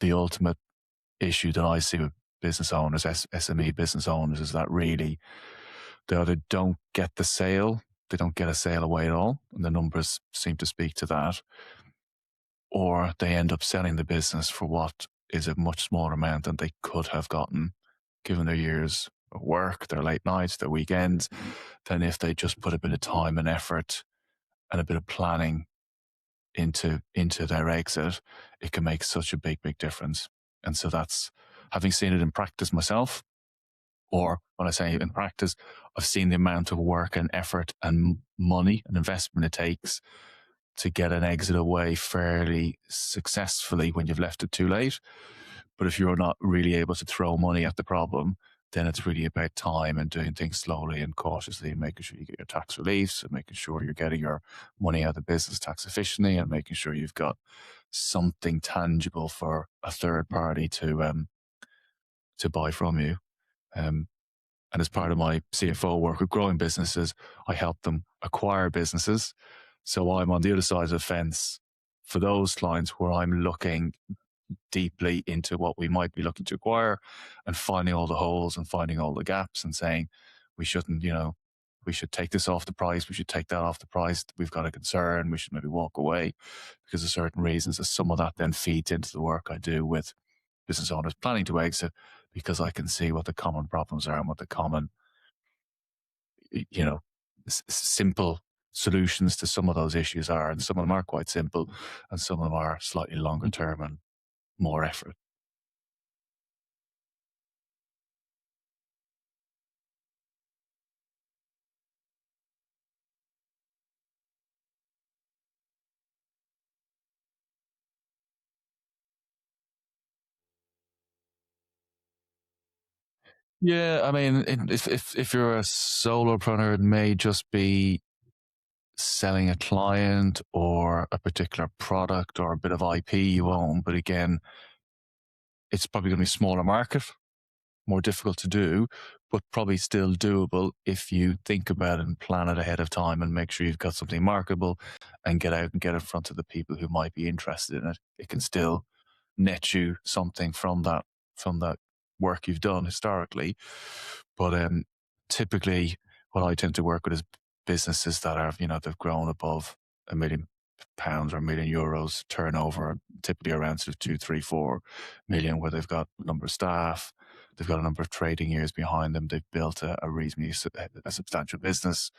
the ultimate issue that I see with business owners, SME business owners, is that really they either don't get the sale, they don't get a sale away at all, and the numbers seem to speak to that, or they end up selling the business for what is a much smaller amount than they could have gotten, given their years of work, their late nights, their weekends, than if they just put a bit of time and effort and a bit of planning into their exit. It can make such a big difference. And so that's, having seen it in practice myself, or when I say in practice, I've seen the amount of work and effort and money and investment it takes to get an exit away fairly successfully when you've left it too late. But if you're not really able to throw money at the problem, then it's really about time and doing things slowly and cautiously, and making sure you get your tax reliefs, and making sure you're getting your money out of the business tax efficiently, and making sure you've got something tangible for a third party to buy from you. And as part of my CFO work with growing businesses, I help them acquire businesses. So I'm on the other side of the fence for those clients, where I'm looking deeply into what we might be looking to acquire and finding all the holes and finding all the gaps and saying, we shouldn't, we should take this off the price, we should take that off the price, we've got a concern, we should maybe walk away because of certain reasons. And some of that then feeds into the work I do with business owners planning to exit, because I can see what the common problems are and what the common, simple solutions to some of those issues are. And some of them are quite simple, and some of them are slightly longer term and more effort. Yeah, I mean, if you're a solopreneur, it may just be selling a client or a particular product or a bit of IP you own. But again, it's probably going to be a smaller market, more difficult to do, but probably still doable if you think about it and plan it ahead of time and make sure you've got something marketable and get out and get in front of the people who might be interested in it. It can still net you something from that work you've done historically. But typically what I tend to work with is businesses that are, they've grown above £1 million or €1 million turnover, typically around sort of 2, 3, 4 million, where they've got a number of staff, they've got a number of trading years behind them, they've built a reasonably a substantial business,